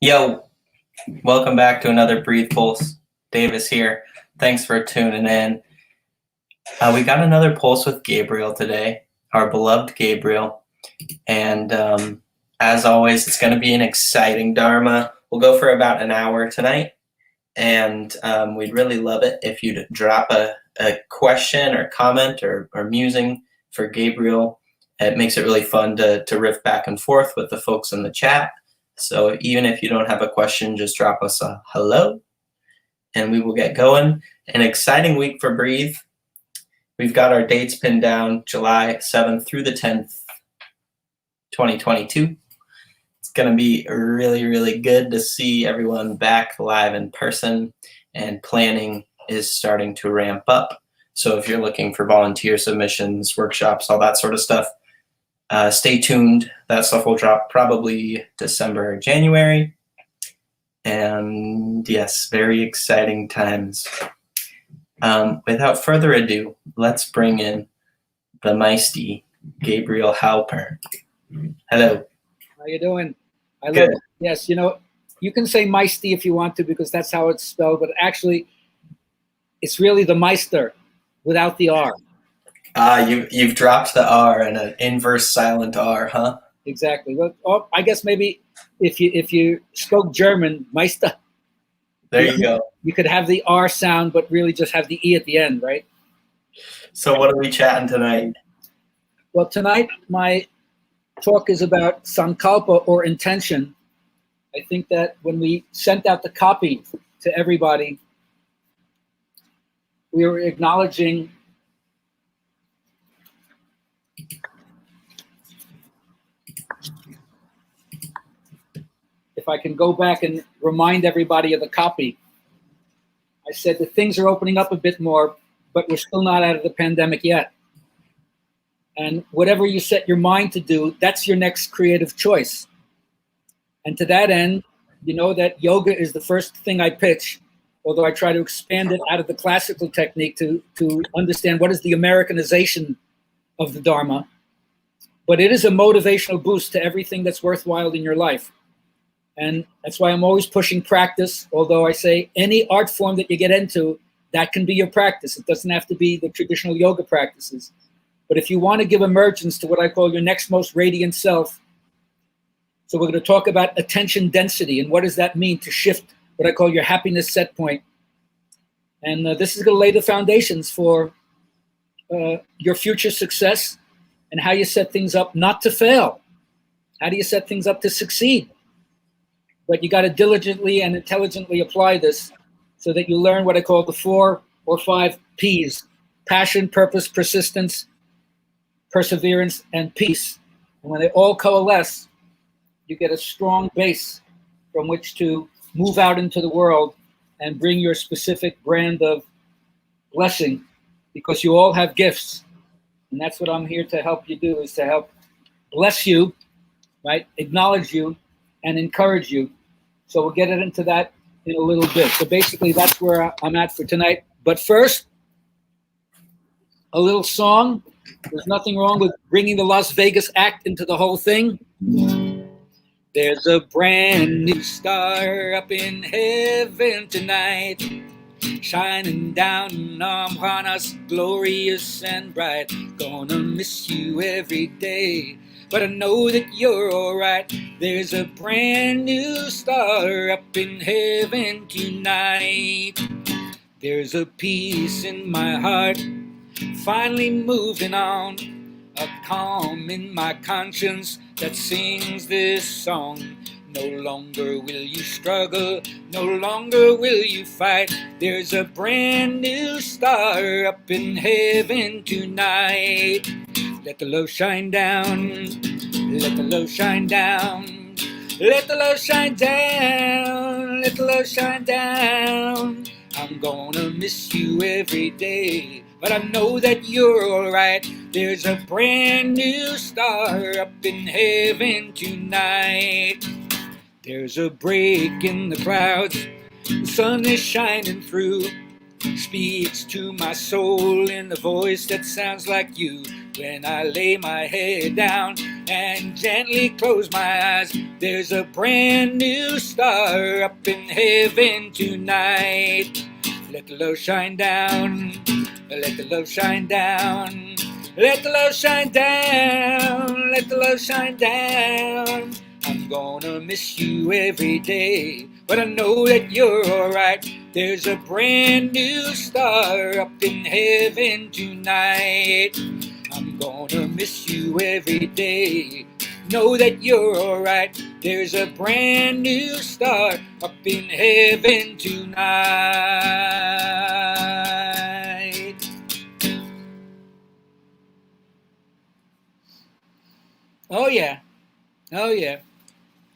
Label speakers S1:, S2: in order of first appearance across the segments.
S1: Yo, welcome back to another Breathe Pulse. Davis here. Thanks for tuning in. We got another pulse with Gabriel today, our beloved Gabriel. And as always, it's going to be an exciting Dharma. We'll go for about an hour tonight. And we'd really love it if you'd drop a question or comment or musing for Gabriel. It makes it really fun to riff back and forth with the folks in the chat. So even if you don't have a question, just drop us a hello and we will get going. An exciting week for Breathe. We've got our dates pinned down, July 7th through the 10th, 2022. It's going to be really, really good to see everyone back live in person, and planning is starting to ramp up. So if you're looking for volunteer submissions, workshops, all that sort of stuff, stay tuned. That stuff will drop probably December or January. And yes, very exciting times. Without further ado, let's bring in the Meisty, Gabriel Halpern. Hello.
S2: How you doing? I love it. Yes, you know, you can say Meisty if you want to because that's how it's spelled, but actually it's really the Meister without the R.
S1: You've dropped the R and an inverse silent R, huh?
S2: Exactly. Well, I guess maybe if you spoke German, Meister.
S1: There you go.
S2: You could have the R sound, but really just have the E at the end, right?
S1: So what are we chatting tonight?
S2: Well, tonight my talk is about Sankalpa, or intention. I think that when we sent out the copy to everybody, we were acknowledging if I can go back and remind everybody of the copy, I said that things are opening up a bit more, but we're still not out of the pandemic yet. And whatever you set your mind to do, that's your next creative choice. And to that end, you know that yoga is the first thing I pitch, although I try to expand it out of the classical technique to understand what is the Americanization of the Dharma. But it is a motivational boost to everything that's worthwhile in your life. And that's why I'm always pushing practice, although I say any art form that you get into, that can be your practice. It doesn't have to be the traditional yoga practices. But if you want to give emergence to what I call your next most radiant self, so we're going to talk about attention density and what does that mean to shift what I call your happiness set point. And this is going to lay the foundations for your future success and how you set things up not to fail. How do you set things up to succeed? But you got to diligently and intelligently apply this so that you learn what I call the 4 or 5 P's: passion, purpose, persistence, perseverance, and peace. And when they all coalesce, you get a strong base from which to move out into the world and bring your specific brand of blessing, because you all have gifts. And that's what I'm here to help you do, is to help bless you, right? Acknowledge you and encourage you. So we'll get into that in a little bit. So basically that's where I'm at for tonight. But first, a little song. There's nothing wrong with bringing the Las Vegas act into the whole thing. There's a brand new star up in heaven tonight, shining down on us, glorious and bright. Gonna miss you every day, but I know that you're alright. There's a brand new star up in heaven tonight. There's a peace in my heart, finally moving on. A calm in my conscience that sings this song. No longer will you struggle, no longer will you fight. There's a brand new star up in heaven tonight. Let the love shine down, let the love shine down, let the love shine down, let the love shine down. I'm gonna miss you every day, but I know that you're alright. There's a brand new star up in heaven tonight. There's a break in the clouds, the sun is shining through. Speaks to my soul in a voice that sounds like you. When I lay my head down and gently close my eyes, there's a brand new star up in heaven tonight. Let the love shine down, let the love shine down, let the love shine down, let the love shine down. I'm gonna miss you every day, but I know that you're alright. There's a brand new star up in heaven tonight. I'm gonna miss you every day. Know that you're alright. There's a brand new star up in heaven tonight. Oh yeah. Oh yeah.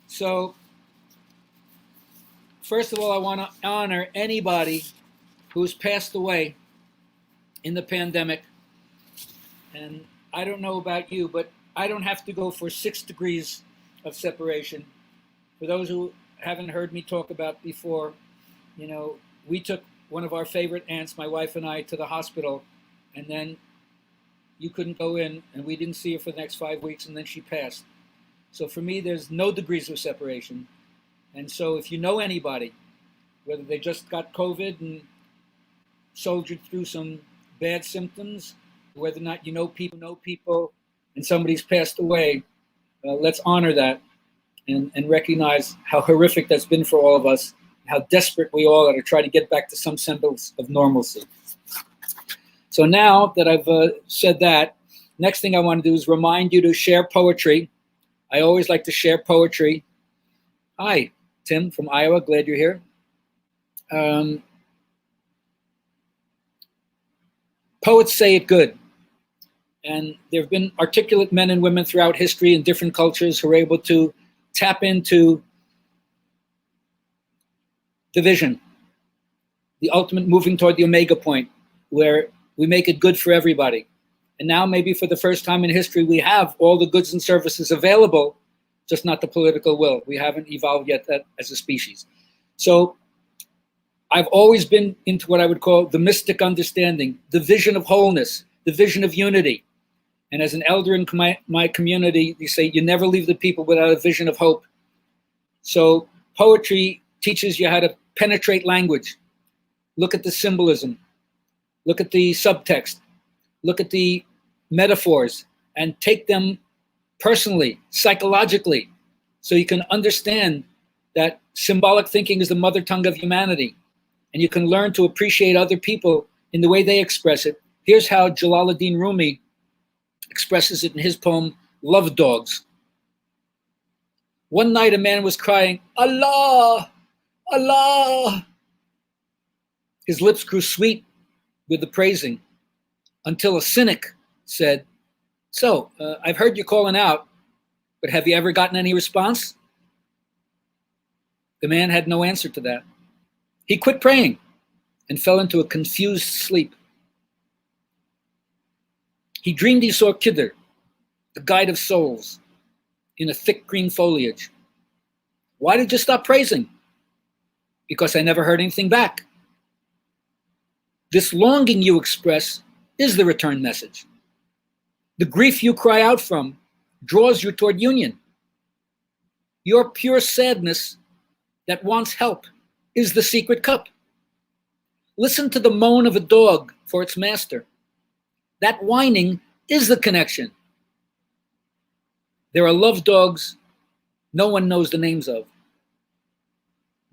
S2: So, first of all, I want to honor anybody who's passed away in the pandemic. And I don't know about you, but I don't have to go for 6 degrees of separation. For those who haven't heard me talk about before, you know, we took one of our favorite aunts, my wife and I, to the hospital, and then you couldn't go in, and we didn't see her for the next 5 weeks, and then she passed. So for me, there's no degrees of separation. And so if you know anybody, whether they just got COVID and soldiered through some bad symptoms, whether or not you know people, and somebody's passed away, let's honor that and recognize how horrific that's been for all of us, how desperate we all are to try to get back to some semblance of normalcy. So now that I've said that, next thing I want to do is remind you to share poetry. I always like to share poetry. Hi, Tim from Iowa. Glad you're here. Poets say it good. And there have been articulate men and women throughout history in different cultures who are able to tap into the vision, the ultimate moving toward the omega point, where we make it good for everybody. And now maybe for the first time in history, we have all the goods and services available, just not the political will. We haven't evolved yet as a species. So I've always been into what I would call the mystic understanding, the vision of wholeness, the vision of unity. And as an elder in my community, you say you never leave the people without a vision of hope. So poetry teaches you how to penetrate language. Look at the symbolism. Look at the subtext. Look at the metaphors and take them personally, psychologically, so you can understand that symbolic thinking is the mother tongue of humanity. And you can learn to appreciate other people in the way they express it, Here's how Jalaluddin Rumi expresses it in his poem, Love Dogs. One night a man was crying, Allah, Allah. His lips grew sweet with the praising until a cynic said, so, I've heard you calling out, but have you ever gotten any response? The man had no answer to that. He quit praying and fell into a confused sleep. He dreamed he saw Khidr, the guide of souls, in a thick green foliage. Why did you stop praising? Because I never heard anything back. This longing you express is the return message. The grief you cry out from draws you toward union. Your pure sadness that wants help is the secret cup. Listen to the moan of a dog for its master. That whining is the connection. There are love dogs no one knows the names of.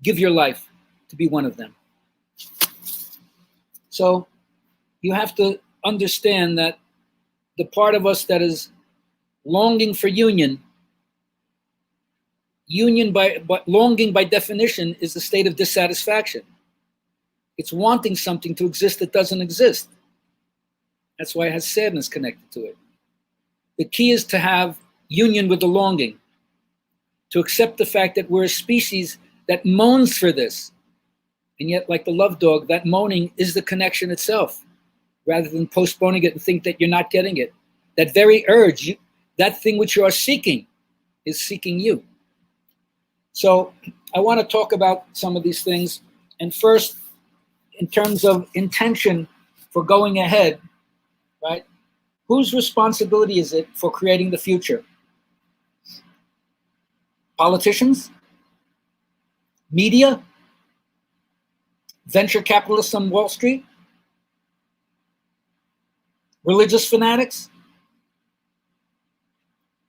S2: Give your life to be one of them. So you have to understand that the part of us that is longing for union longing by definition is the state of dissatisfaction. It's wanting something to exist that doesn't exist. That's why it has sadness connected to it. The key is to have union with the longing, to accept the fact that we're a species that moans for this. And yet, like the love dog, that moaning is the connection itself, rather than postponing it and think that you're not getting it. That very urge, that thing which you are seeking, is seeking you. So I want to talk about some of these things. And first, in terms of intention for going ahead, right? Whose responsibility is it for creating the future? Politicians? Media? Venture capitalists on Wall Street? Religious fanatics?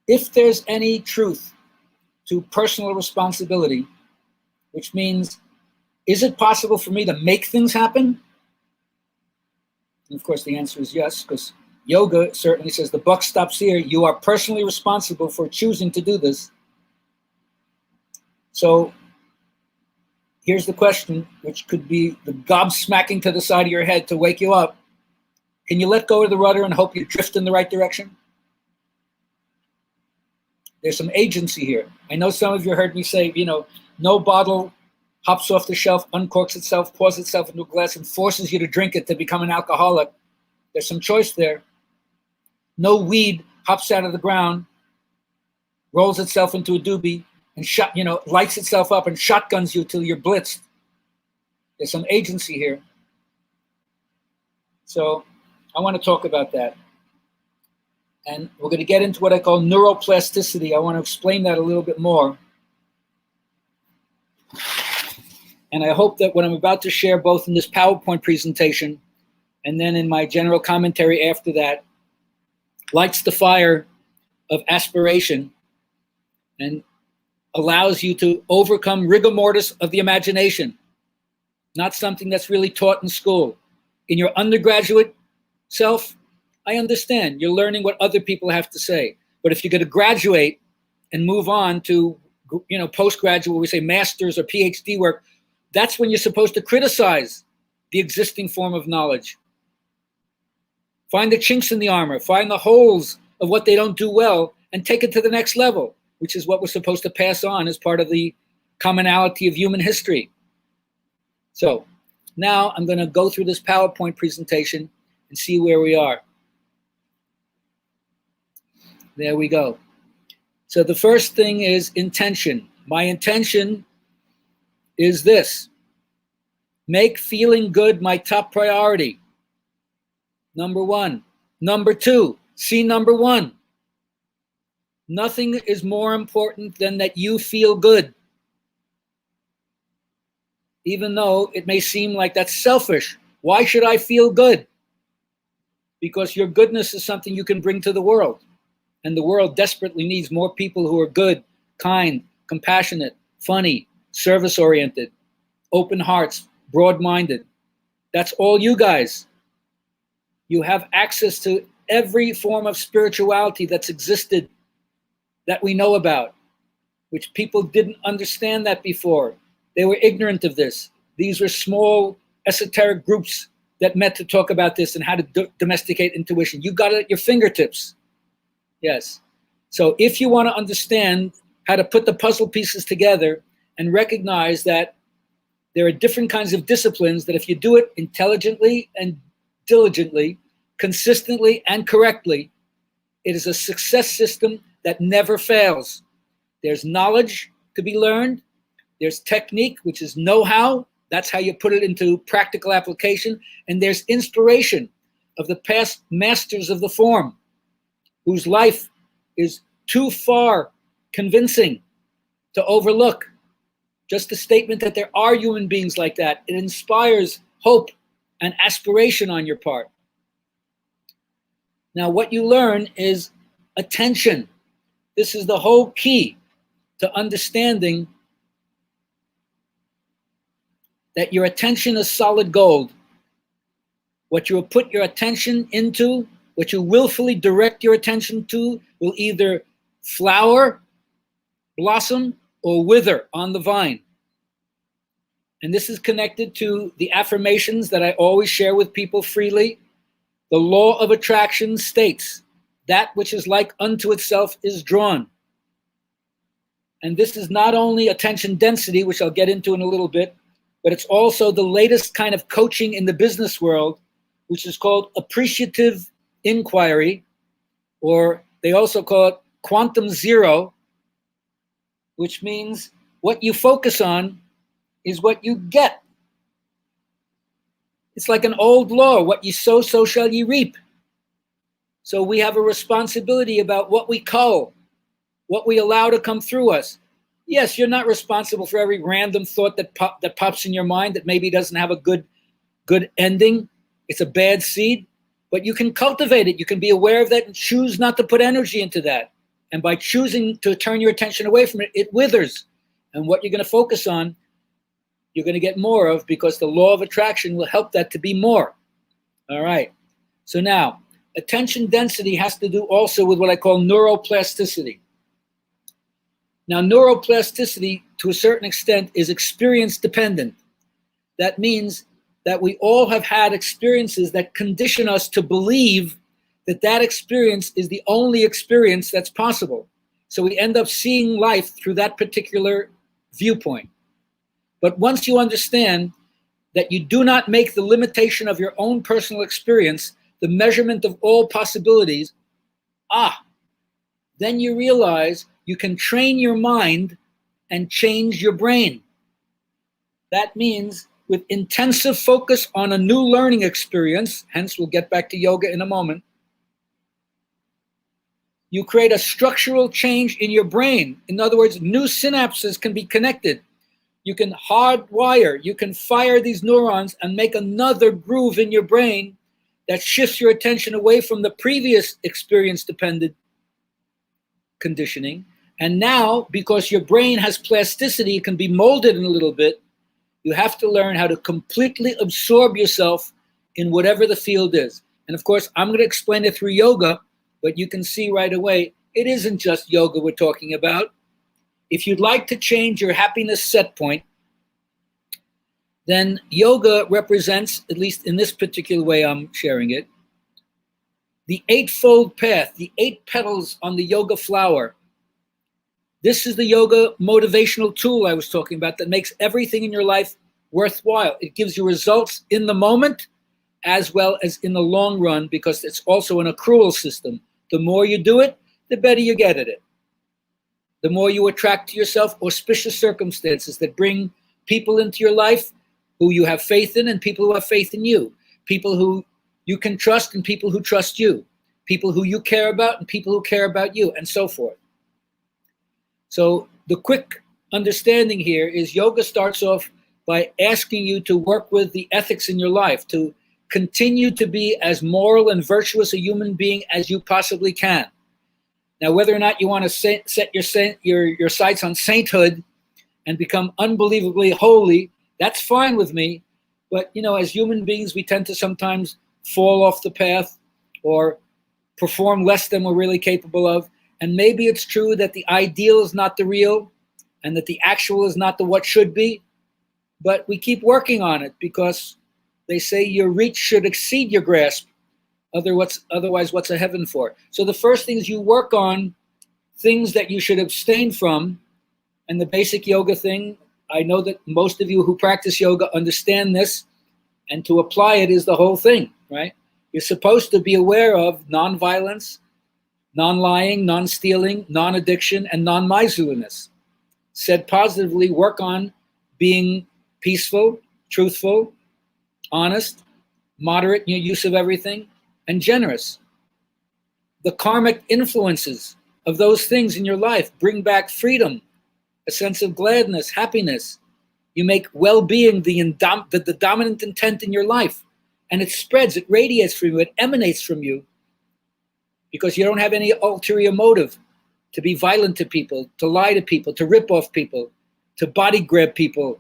S2: If there's any truth to personal responsibility, which means, is it possible for me to make things happen? And of course, the answer is yes, because yoga certainly says the buck stops here. You are personally responsible for choosing to do this. So here's the question, which could be the gobsmacking to the side of your head to wake you up. Can you let go of the rudder and hope you drift in the right direction? There's some agency here. I know some of you heard me say, no bottle hops off the shelf, uncorks itself, pours itself into a glass, and forces you to drink it to become an alcoholic. There's some choice there. No weed hops out of the ground, rolls itself into a doobie, and lights itself up and shotguns you till you're blitzed. There's some agency here. So I want to talk about that. And we're going to get into what I call neuroplasticity. I want to explain that a little bit more. And I hope that what I'm about to share, both in this PowerPoint presentation and then in my general commentary after that, lights the fire of aspiration and allows you to overcome rigor mortis of the imagination, not something that's really taught in school. In your undergraduate self, I understand you're learning what other people have to say. But if you're going to graduate and move on to, postgraduate, we say master's or PhD work, that's when you're supposed to criticize the existing form of knowledge. Find the chinks in the armor, find the holes of what they don't do well, and take it to the next level, which is what we're supposed to pass on as part of the commonality of human history. So now I'm going to go through this PowerPoint presentation and see where we are. There we go. So the first thing is intention. My intention is this: make feeling good my top priority. Number one. Number two, see number one. Nothing is more important than that you feel good. Even though it may seem like that's selfish. Why should I feel good? Because your goodness is something you can bring to the world. And the world desperately needs more people who are good, kind, compassionate, funny, service-oriented, open hearts, broad-minded. That's all you guys. You have access to every form of spirituality that's existed that we know about, which people didn't understand that before. They were ignorant of this. These were small esoteric groups that met to talk about this and how to domesticate intuition. You got it at your fingertips. Yes. So if you want to understand how to put the puzzle pieces together and recognize that there are different kinds of disciplines that if you do it intelligently and diligently, consistently and correctly, it is a success system that never fails. There's knowledge to be learned. There's technique, which is know-how. That's how you put it into practical application. And there's inspiration of the past masters of the form, whose life is too far convincing to overlook. Just the statement that there are human beings like that, it inspires hope and aspiration on your part. Now, what you learn is attention. This is the whole key to understanding that your attention is solid gold. What you will put your attention into, what you willfully direct your attention to, will either flower, blossom, or wither on the vine. And this is connected to the affirmations that I always share with people freely. The law of attraction states, that which is like unto itself is drawn. And this is not only attention density, which I'll get into in a little bit, but it's also the latest kind of coaching in the business world, which is called appreciative inquiry, or they also call it quantum zero, which means what you focus on is what you get. It's like an old law, what you sow, so shall you reap. So we have a responsibility about what we cull, what we allow to come through us. Yes, you're not responsible for every random thought that pops in your mind that maybe doesn't have a good ending. It's a bad seed, but you can cultivate it. You can be aware of that and choose not to put energy into that. And by choosing to turn your attention away from it, it withers. And what you're going to focus on, you're going to get more of, because the law of attraction will help that to be more. All right. So now, attention density has to do also with what I call neuroplasticity. Now, neuroplasticity, to a certain extent, is experience dependent. That means that we all have had experiences that condition us to believe that that experience is the only experience that's possible. So we end up seeing life through that particular viewpoint. But once you understand that you do not make the limitation of your own personal experience the measurement of all possibilities, then you realize you can train your mind and change your brain. That means with intensive focus on a new learning experience, hence we'll get back to yoga in a moment, you create a structural change in your brain. In other words, new synapses can be connected. You can hardwire, you can fire these neurons and make another groove in your brain that shifts your attention away from the previous experience-dependent conditioning. And now, because your brain has plasticity, it can be molded in a little bit, you have to learn how to completely absorb yourself in whatever the field is. And of course, I'm going to explain it through yoga, but you can see right away, it isn't just yoga we're talking about. If you'd like to change your happiness set point, then yoga represents, at least in this particular way I'm sharing it, the eightfold path, the 8 petals on the yoga flower. This is the yoga motivational tool I was talking about that makes everything in your life worthwhile. It gives you results in the moment as well as in the long run, because it's also an accrual system. The more you do it, the better you get at it. The more you attract to yourself auspicious circumstances that bring people into your life who you have faith in and people who have faith in you. People who you can trust and people who trust you. People who you care about and people who care about you, and so forth. So the quick understanding here is yoga starts off by asking you to work with the ethics in your life, to continue to be as moral and virtuous a human being as you possibly can. Now, whether or not you want to set your sights on sainthood and become unbelievably holy, that's fine with me. But, as human beings, we tend to sometimes fall off the path or perform less than we're really capable of. And maybe it's true that the ideal is not the real and that the actual is not the what should be, but we keep working on it because they say your reach should exceed your grasp. Otherwise, what's a heaven for? So the first thing is you work on things that you should abstain from. And the basic yoga thing, I know that most of you who practice yoga understand this, and to apply it is the whole thing, right? You're supposed to be aware of non-violence, non-lying, non-stealing, non-addiction, and non-miserliness. Said positively, work on being peaceful, truthful, honest, moderate in your use of everything, and generous. The karmic influences of those things in your life bring back freedom, a sense of gladness, happiness. You make well-being the dominant intent in your life. And it spreads, it radiates from you, it emanates from you, because you don't have any ulterior motive to be violent to people, to lie to people, to rip off people, to body grab people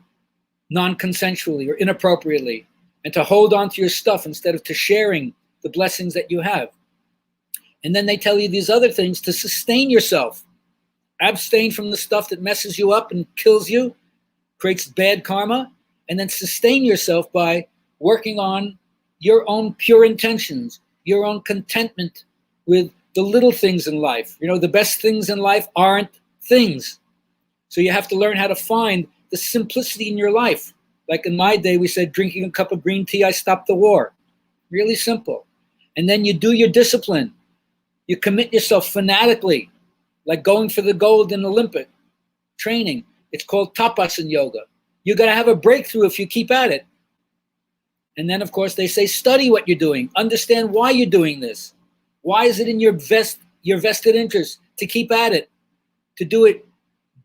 S2: non-consensually or inappropriately, and to hold on to your stuff instead of to sharing the blessings that you have. And then they tell you these other things to sustain yourself. Abstain from the stuff that messes you up and kills you, creates bad karma, and then sustain yourself by working on your own pure intentions, your own contentment with the little things in life. You know, the best things in life aren't things. So you have to learn how to find the simplicity in your life. Like in my day, we said, drinking a cup of green tea, I stopped the war. Really simple. And then you do your discipline. You commit yourself fanatically, like going for the gold in Olympic training. It's called tapas in yoga. You're going to have a breakthrough if you keep at it. And then, of course, they say, study what you're doing. Understand why you're doing this. Why is it in your vested interest to keep at it, to do it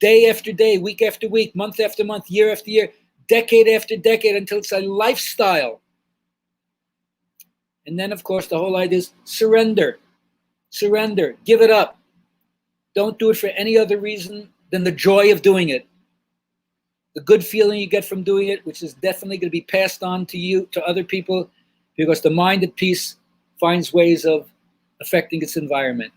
S2: day after day, week after week, month after month, year after year, decade after decade, until it's a lifestyle. And then, of course, the whole idea is surrender. Surrender. Give it up. Don't do it for any other reason than the joy of doing it. The good feeling you get from doing it, which is definitely going to be passed on to you, to other people, because the mind at peace finds ways of affecting its environment.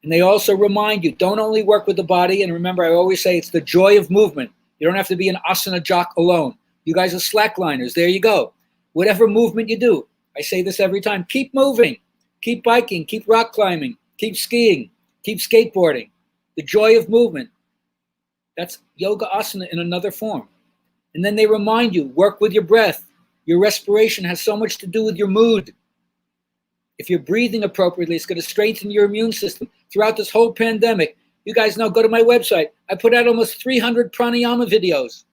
S2: And they also remind you, don't only work with the body, and remember, I always say it's the joy of movement. You don't have to be an asana jock alone. You guys are slackliners. There you go. Whatever movement you do, I say this every time, keep moving, keep biking, keep rock climbing, keep skiing, keep skateboarding. The joy of movement. That's yoga asana in another form. And then they remind you, work with your breath. Your respiration has so much to do with your mood. If you're breathing appropriately, it's going to strengthen your immune system. Throughout this whole pandemic, you guys know, go to my website. I put out almost 300 pranayama videos.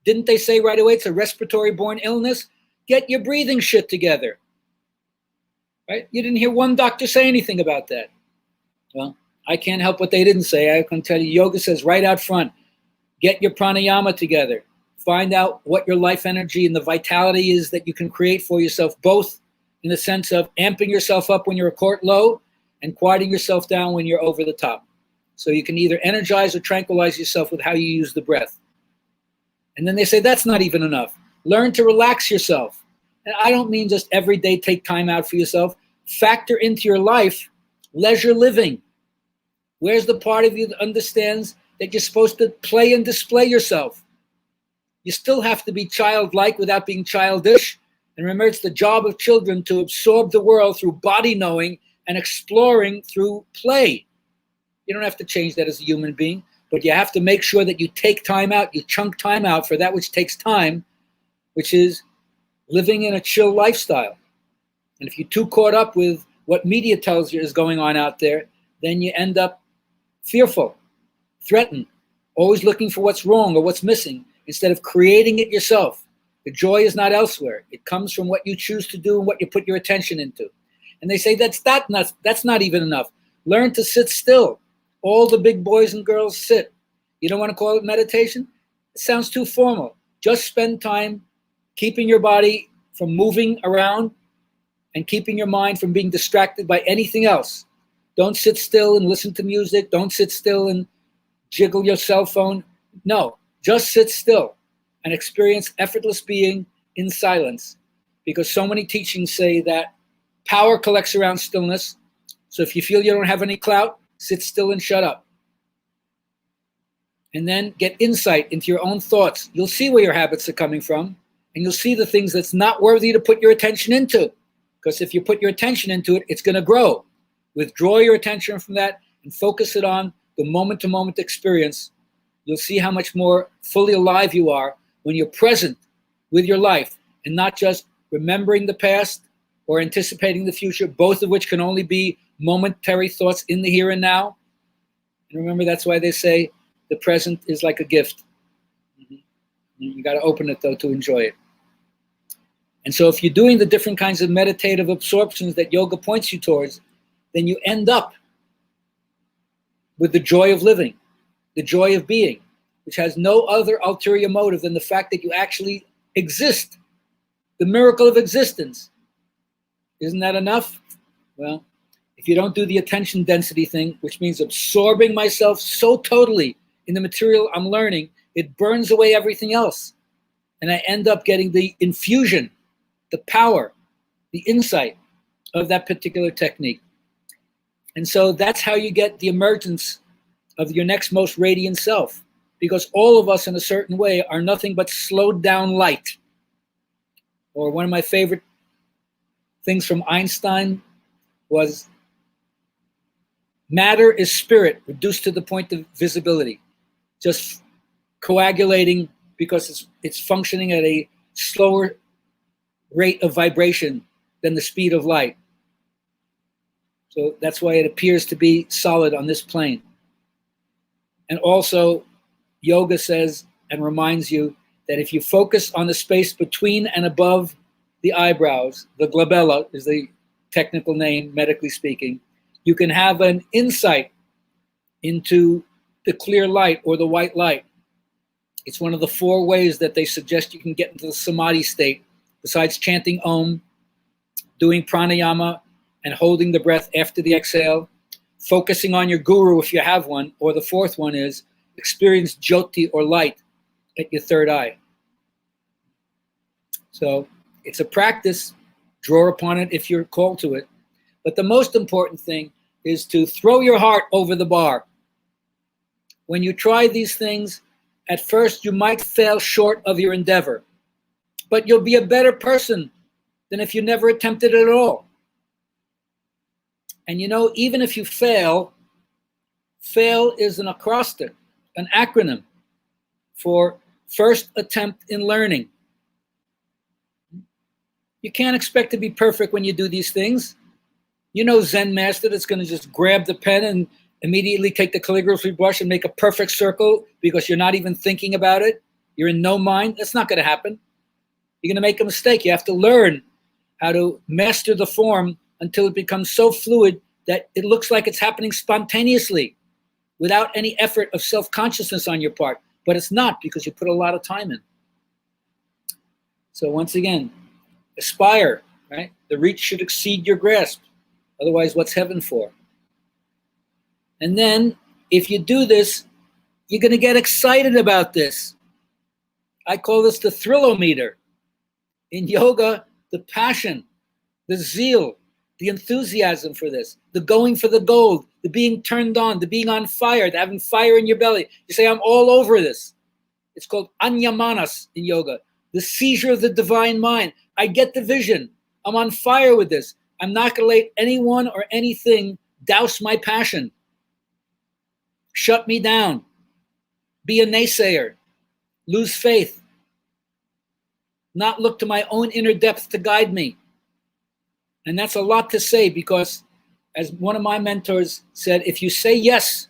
S2: Didn't they say right away it's a respiratory-borne illness? Get your breathing shit together. Right? You didn't hear one doctor say anything about that. Well, I can't help what they didn't say. I can tell you, yoga says right out front, get your pranayama together. Find out what your life energy and the vitality is that you can create for yourself, both in the sense of amping yourself up when you're a court low and quieting yourself down when you're over the top. So you can either energize or tranquilize yourself with how you use the breath. And then they say that's not even enough. Learn to relax yourself. And I don't mean just every day take time out for yourself. Factor into your life leisure living. Where's the part of you that understands that you're supposed to play and display yourself? You still have to be childlike without being childish. And remember, it's the job of children to absorb the world through body knowing and exploring through play. You don't have to change that as a human being, but you have to make sure that you take time out, you chunk time out for that which takes time, which is living in a chill lifestyle. And if you're too caught up with what media tells you is going on out there, then you end up fearful, threatened, always looking for what's wrong or what's missing, instead of creating it yourself. The joy is not elsewhere. It comes from what you choose to do and what you put your attention into. And they say that's not even enough. Learn to sit still. All the big boys and girls sit. You don't want to call it meditation? It sounds too formal. Just spend time keeping your body from moving around and keeping your mind from being distracted by anything else. Don't sit still and listen to music. Don't sit still and jiggle your cell phone. No, just sit still and experience effortless being in silence. because so many teachings say that power collects around stillness. So if you feel you don't have any clout, sit still and shut up. And then get insight into your own thoughts. You'll see where your habits are coming from, and you'll see the things that's not worthy to put your attention into. Because if you put your attention into it, it's going to grow. Withdraw your attention from that and focus it on the moment-to-moment experience. You'll see how much more fully alive you are when you're present with your life and not just remembering the past or anticipating the future, both of which can only be momentary thoughts in the here and now. And remember, that's why they say the present is like a gift. You got to open it, though, to enjoy it. And so if you're doing the different kinds of meditative absorptions that yoga points you towards, then you end up with the joy of living, the joy of being, which has no other ulterior motive than the fact that you actually exist, the miracle of existence. Isn't that enough? Well, if you don't do the attention density thing, which means absorbing myself so totally in the material I'm learning, it burns away everything else. And I end up getting the infusion, the power, the insight of that particular technique. And so that's how you get the emergence of your next most radiant self, because all of us in a certain way are nothing but slowed down light. Or one of my favorite things from Einstein was matter is spirit reduced to the point of visibility, just coagulating because it's functioning at a slower rate of vibration than the speed of light. So that's why it appears to be solid on this plane. And also, yoga says and reminds you that if you focus on the space between and above the eyebrows, the glabella is the technical name, medically speaking, you can have an insight into the clear light or the white light. It's one of the 4 ways that they suggest you can get into the samadhi state, besides chanting Om, doing pranayama, and holding the breath after the exhale, focusing on your guru if you have one, or the 4th one is experience jyoti or light at your 3rd eye. So it's a practice, draw upon it if you're called to it. But the most important thing is to throw your heart over the bar. When you try these things, at first you might fail short of your endeavor, but you'll be a better person than if you never attempted it at all. And you know, even if you fail is an acrostic, an acronym for first attempt in learning. You can't expect to be perfect when you do these things. You know Zen master that's going to just grab the pen and immediately take the calligraphy brush and make a perfect circle because you're not even thinking about it. You're in no mind. That's not going to happen. You're going to make a mistake. You have to learn how to master the form until it becomes so fluid that it looks like it's happening spontaneously without any effort of self-consciousness on your part. But it's not, because you put a lot of time in. So once again, aspire, right? The reach should exceed your grasp. Otherwise, what's heaven for? And then, if you do this, you're going to get excited about this. I call this the thrillometer. In yoga, the passion, the zeal, the enthusiasm for this, the going for the gold, the being turned on, the being on fire, the having fire in your belly. You say, I'm all over this. It's called anyamanas in yoga, the seizure of the divine mind. I get the vision. I'm on fire with this. I'm not going to let anyone or anything douse my passion, shut me down, be a naysayer, lose faith, not look to my own inner depth to guide me. And that's a lot to say, because as one of my mentors said, if you say yes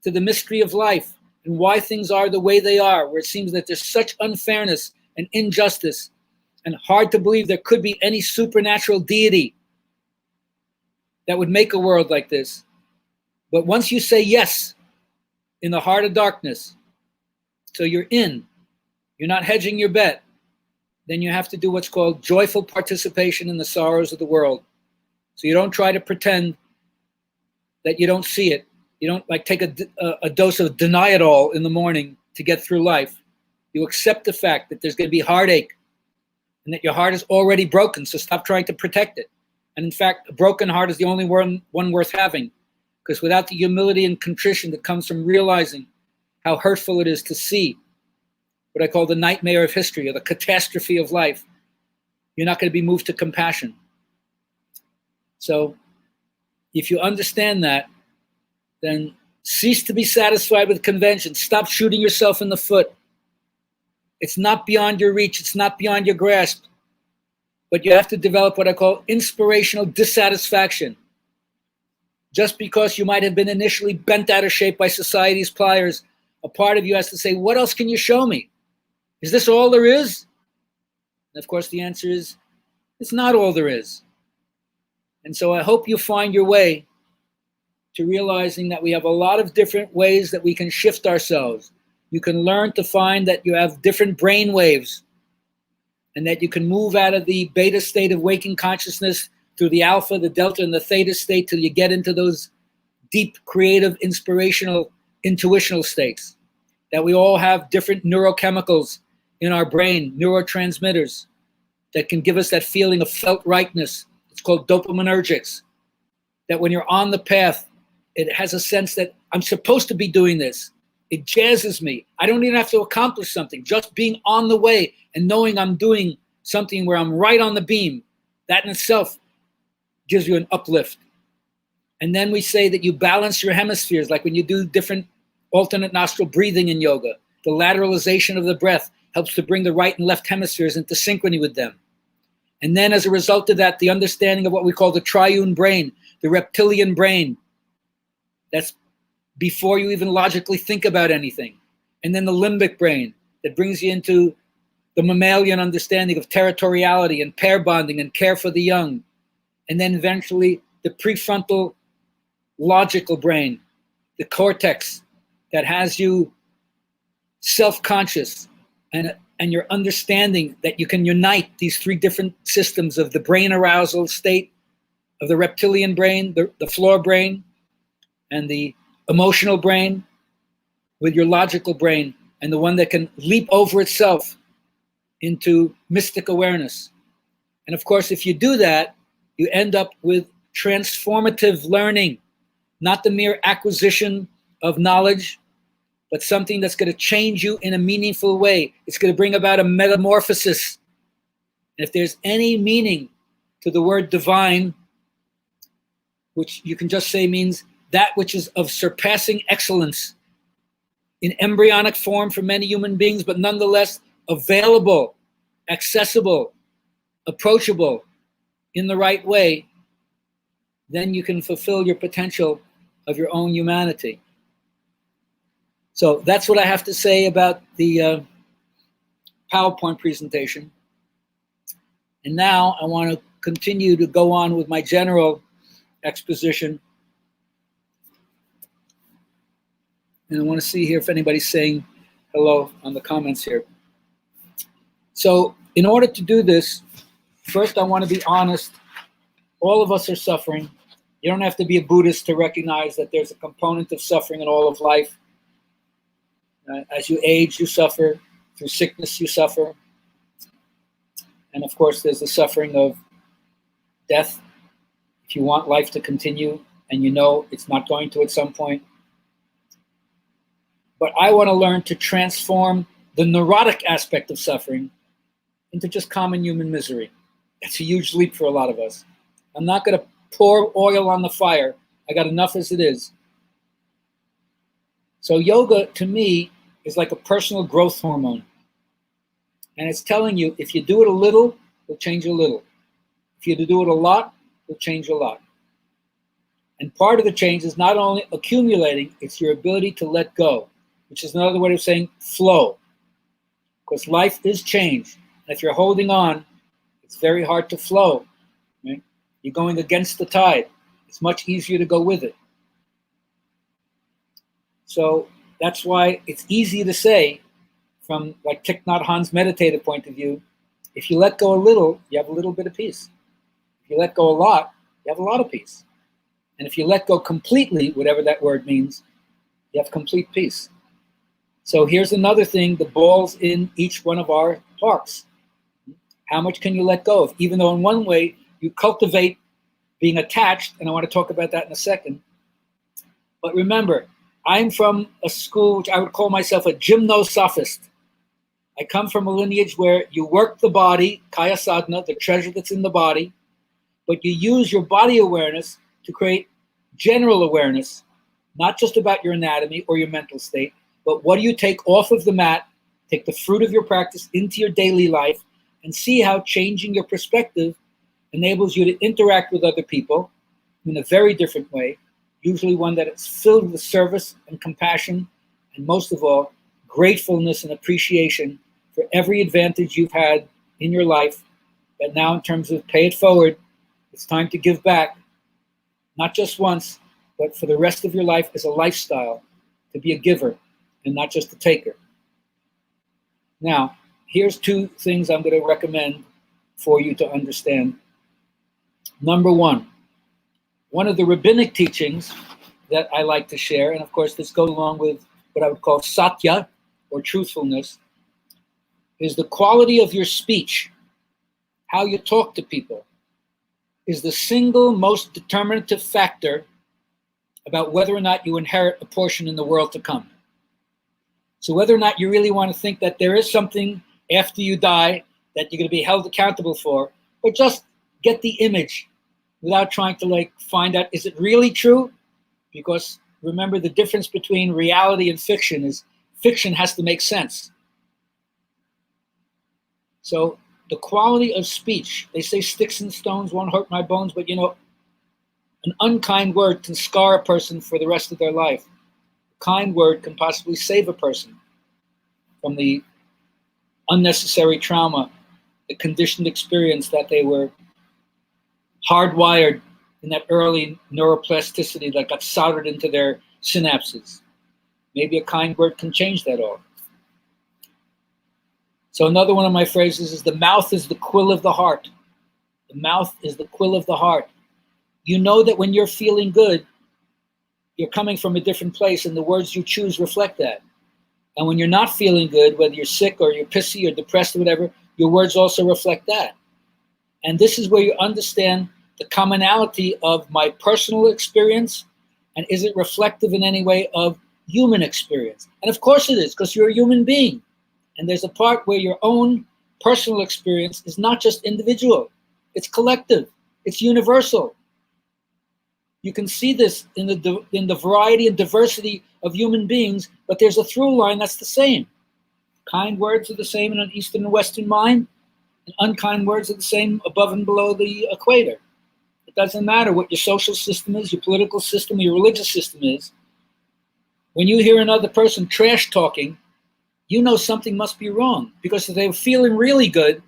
S2: to the mystery of life and why things are the way they are, where it seems that there's such unfairness and injustice and hard to believe there could be any supernatural deity that would make a world like this. But once you say yes in the heart of darkness, so you're not hedging your bet, then you have to do what's called joyful participation in the sorrows of the world. So you don't try to pretend that you don't see it. You don't like take a dose of deny-it-all in the morning to get through life. You accept the fact that there's going to be heartache, and that your heart is already broken, so stop trying to protect it. And in fact, a broken heart is the only one worth having, because without the humility and contrition that comes from realizing how hurtful it is to see what I call the nightmare of history, or the catastrophe of life, you're not going to be moved to compassion. So if you understand that, then cease to be satisfied with convention. Stop shooting yourself in the foot. It's not beyond your reach. It's not beyond your grasp. But you have to develop what I call inspirational dissatisfaction. Just because you might have been initially bent out of shape by society's pliers, a part of you has to say, what else can you show me? Is this all there is? And of course, the answer is, it's not all there is. And so I hope you find your way to realizing that we have a lot of different ways that we can shift ourselves. You can learn to find that you have different brain waves, and that you can move out of the beta state of waking consciousness through the alpha, the delta, and the theta state till you get into those deep, creative, inspirational, intuitional states. That we all have different neurochemicals in our brain, neurotransmitters, that can give us that feeling of felt rightness. It's called dopaminergics. That when you're on the path, it has a sense that I'm supposed to be doing this. It jazzes me. I don't even have to accomplish something. Just being on the way and knowing I'm doing something where I'm right on the beam, that in itself gives you an uplift. And then we say that you balance your hemispheres, like when you do different alternate nostril breathing in yoga. The lateralization of the breath helps to bring the right and left hemispheres into synchrony with them. And then as a result of that, the understanding of what we call the triune brain, the reptilian brain, that's before you even logically think about anything. And then the limbic brain that brings you into the mammalian understanding of territoriality and pair bonding and care for the young. And then eventually the prefrontal logical brain, the cortex that has you self-conscious and your understanding that you can unite these three different systems of the brain arousal state, of the reptilian brain, the floor brain, and the emotional brain with your logical brain, and the one that can leap over itself into mystic awareness. And of course, if you do that, you end up with transformative learning, not the mere acquisition of knowledge, but something that's going to change you in a meaningful way. It's going to bring about a metamorphosis. And if there's any meaning to the word divine, which you can just say means that which is of surpassing excellence in embryonic form for many human beings, but nonetheless available, accessible, approachable in the right way, then you can fulfill your potential of your own humanity. So that's what I have to say about the PowerPoint presentation. And now I want to continue to go on with my general exposition. And I want to see here if anybody's saying hello on the comments here. So in order to do this, first I want to be honest. All of us are suffering. You don't have to be a Buddhist to recognize that there's a component of suffering in all of life. As you age, you suffer. Through sickness, you suffer. And of course, there's the suffering of death. If you want life to continue and you know it's not going to at some point. But I want to learn to transform the neurotic aspect of suffering into just common human misery. It's a huge leap for a lot of us. I'm not going to pour oil on the fire. I got enough as it is. So yoga, to me, is like a personal growth hormone. And it's telling you, if you do it a little, it'll change a little. If you do it a lot, it'll change a lot. And part of the change is not only accumulating, it's your ability to let go, which is another way of saying flow. Because life is change. And if you're holding on, it's very hard to flow. Right? You're going against the tide. It's much easier to go with it. So that's why it's easy to say, from like Thich Nhat Hanh's meditative point of view, if you let go a little, you have a little bit of peace. If you let go a lot, you have a lot of peace. And if you let go completely, whatever that word means, you have complete peace. So here's another thing, the ball's in each one of our parks. How much can you let go of? Even though in one way you cultivate being attached, and I want to talk about that in a second. But remember, I'm from a school which I would call myself a gymnosophist. I come from a lineage where you work the body, kaya sadhana, the treasure that's in the body, but you use your body awareness to create general awareness, not just about your anatomy or your mental state, but what do you take off of the mat, take the fruit of your practice into your daily life, and see how changing your perspective enables you to interact with other people in a very different way, usually one that is filled with service and compassion, and most of all, gratefulness and appreciation for every advantage you've had in your life, that now in terms of pay it forward, it's time to give back, not just once, but for the rest of your life as a lifestyle, to be a giver and not just a taker. Now, here's two things I'm going to recommend for you to understand. Number one of the rabbinic teachings that I like to share, and of course this goes along with what I would call satya, or truthfulness, is the quality of your speech, how you talk to people, is the single most determinative factor about whether or not you inherit a portion in the world to come. So whether or not you really want to think that there is something after you die that you're going to be held accountable for, or just get the image without trying to find out, is it really true? Because remember, the difference between reality and fiction is fiction has to make sense. So the quality of speech, they say sticks and stones won't hurt my bones, but an unkind word can scar a person for the rest of their life. A kind word can possibly save a person from the unnecessary trauma, the conditioned experience that they were hardwired in that early neuroplasticity that got soldered into their synapses. Maybe a kind word can change that all. So another one of my phrases is, the mouth is the quill of the heart. The mouth is the quill of the heart. You know that when you're feeling good, you're coming from a different place, and the words you choose reflect that. And when you're not feeling good, whether you're sick or you're pissy or depressed or whatever, your words also reflect that. And this is where you understand the commonality of my personal experience, and is it reflective in any way of human experience? And of course it is, because you're a human being. And there's a part where your own personal experience is not just individual, it's collective, it's universal. You can see this in the variety and diversity of human beings, but there's a through line that's the same. Kind words are the same in an Eastern and Western mind, and unkind words are the same above and below the equator. It doesn't matter what your social system is, your political system, or your religious system is. When you hear another person trash talking, you know something must be wrong, because if they were feeling really good,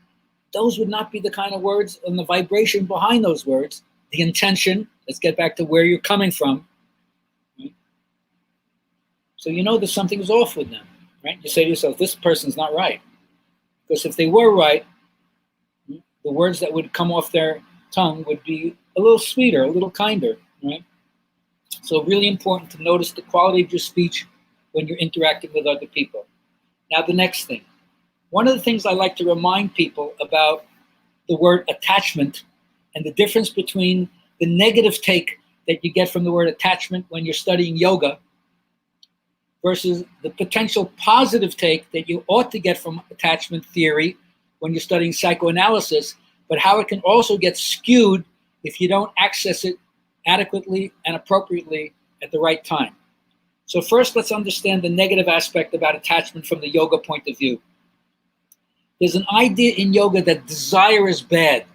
S2: those would not be the kind of words and the vibration behind those words, the intention. Let's get back to where you're coming from. Right? So you know that something's off with them, right? You say to yourself, this person's not right. Because if they were right, the words that would come off their tongue would be a little sweeter, a little kinder, right? So really important to notice the quality of your speech when you're interacting with other people. Now the next thing. One of the things I like to remind people about the word attachment and the difference between the negative take that you get from the word attachment when you're studying yoga versus the potential positive take that you ought to get from attachment theory when you're studying psychoanalysis, but how it can also get skewed if you don't access it adequately and appropriately at the right time. So first, let's understand the negative aspect about attachment from the yoga point of view. There's an idea in yoga that desire is bad,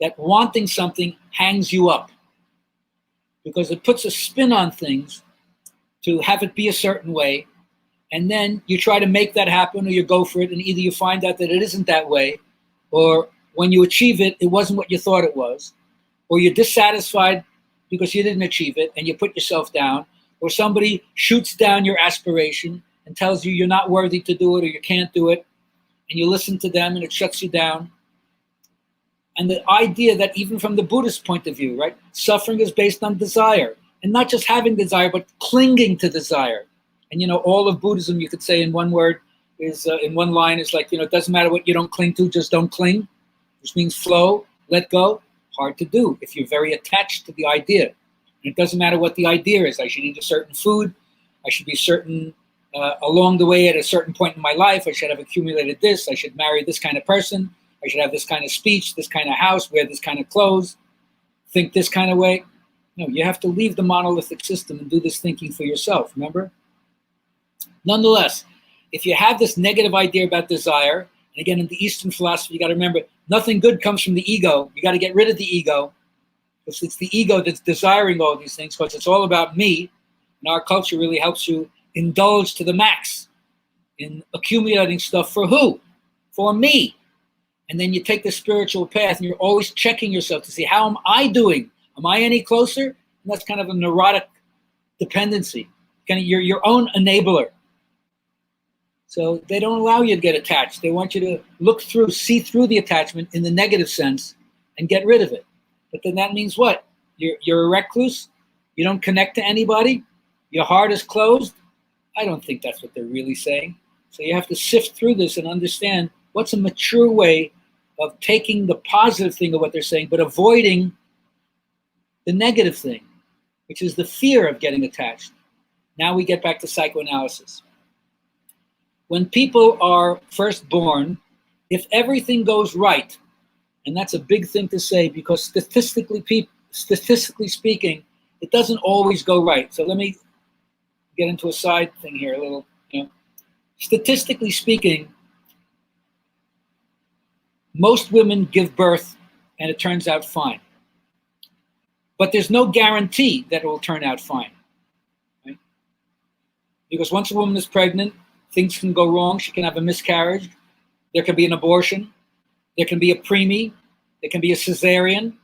S2: that wanting something hangs you up, because it puts a spin on things to have it be a certain way, and then you try to make that happen, or you go for it, and either you find out that it isn't that way, or when you achieve it, it wasn't what you thought it was, or you're dissatisfied because you didn't achieve it, and you put yourself down, or somebody shoots down your aspiration and tells you you're not worthy to do it, or you can't do it, and you listen to them and it shuts you down. And the idea that even from the Buddhist point of view, right, suffering is based on desire, and not just having desire, but clinging to desire. And all of Buddhism, you could say in one word, is in one line is like, it doesn't matter what you don't cling to, just don't cling, which means flow, let go. Hard to do if you're very attached to the idea. And it doesn't matter what the idea is. I should eat a certain food. I should be certain along the way at a certain point in my life. I should have accumulated this. I should marry this kind of person. I should have this kind of speech, this kind of house, wear this kind of clothes, think this kind of way. No, you have to leave the monolithic system and do this thinking for yourself, remember? Nonetheless, if you have this negative idea about desire, and again, in the Eastern philosophy, you got to remember, nothing good comes from the ego. You got to get rid of the ego, because it's the ego that's desiring all these things, because it's all about me. And our culture really helps you indulge to the max in accumulating stuff for who? For me. And then you take the spiritual path, and you're always checking yourself to see, how am I doing? Am I any closer? And that's kind of a neurotic dependency. Kind of you're your own enabler. So they don't allow you to get attached. They want you to look through, see through the attachment in the negative sense and get rid of it. But then that means what? You're a recluse? You don't connect to anybody? Your heart is closed? I don't think that's what they're really saying. So you have to sift through this and understand what's a mature way of taking the positive thing of what they're saying, but avoiding the negative thing, which is the fear of getting attached. Now we get back to psychoanalysis. When people are first born, if everything goes right, and that's a big thing to say because statistically speaking, it doesn't always go right. So let me get into a side thing here a little. Statistically speaking, most women give birth and it turns out fine. But there's no guarantee that it will turn out fine. Right? Because once a woman is pregnant, things can go wrong. She can have a miscarriage. There can be an abortion. There can be a preemie. There can be a cesarean.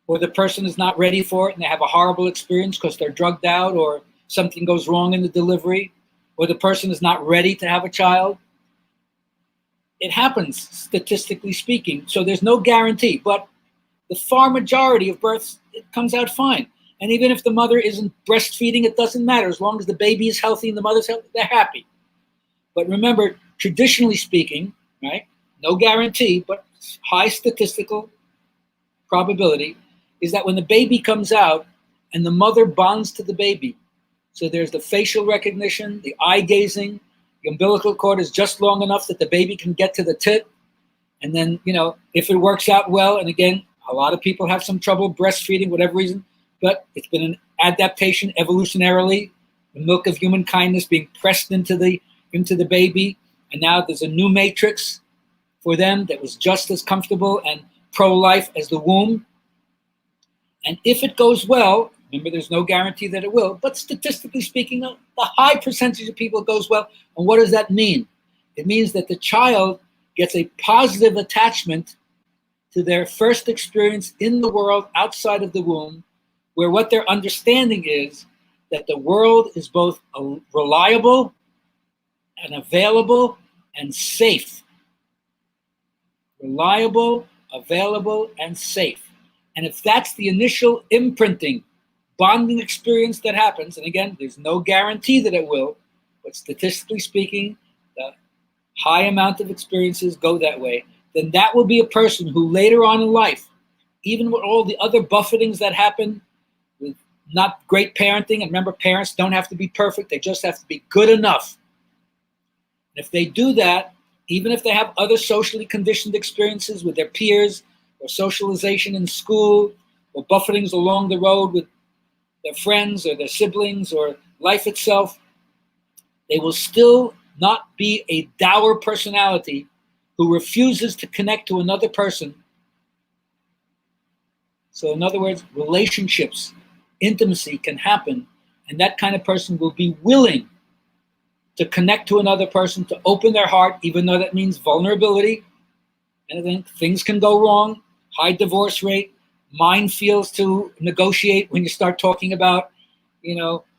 S2: Or the person is not ready for it and they have a horrible experience because they're drugged out or something goes wrong in the delivery. Or the person is not ready to have a child. It happens, statistically speaking. So there's no guarantee. But the far majority of births, it comes out fine. And even if the mother isn't breastfeeding, it doesn't matter. As long as the baby is healthy and the mother's healthy, they're happy. But remember, traditionally speaking, right, no guarantee, but high statistical probability is that when the baby comes out and the mother bonds to the baby, so there's the facial recognition, the eye gazing, the umbilical cord is just long enough that the baby can get to the tit. And then, if it works out well, and again, a lot of people have some trouble breastfeeding, whatever reason, but it's been an adaptation evolutionarily, the milk of human kindness being pressed into the baby. And now there's a new matrix for them that was just as comfortable and pro-life as the womb. And if it goes well, remember there's no guarantee that it will, but statistically speaking, the high percentage of people it goes well. And what does that mean? It means that the child gets a positive attachment to their first experience in the world outside of the womb, where what they're understanding is that the world is both reliable and available and safe. Reliable, available, and safe. And if that's the initial imprinting, bonding experience that happens, and again, there's no guarantee that it will, but statistically speaking, the high amount of experiences go that way, then that will be a person who later on in life, even with all the other buffetings that happen, with not great parenting, and remember, parents don't have to be perfect, they just have to be good enough. And if they do that, even if they have other socially conditioned experiences with their peers, or socialization in school, or buffetings along the road with their friends or their siblings or life itself, they will still not be a dour personality who refuses to connect to another person. So in other words, relationships, intimacy can happen, and that kind of person will be willing to connect to another person, to open their heart, even though that means vulnerability. And then things can go wrong, high divorce rate, minefields to negotiate when you start talking about,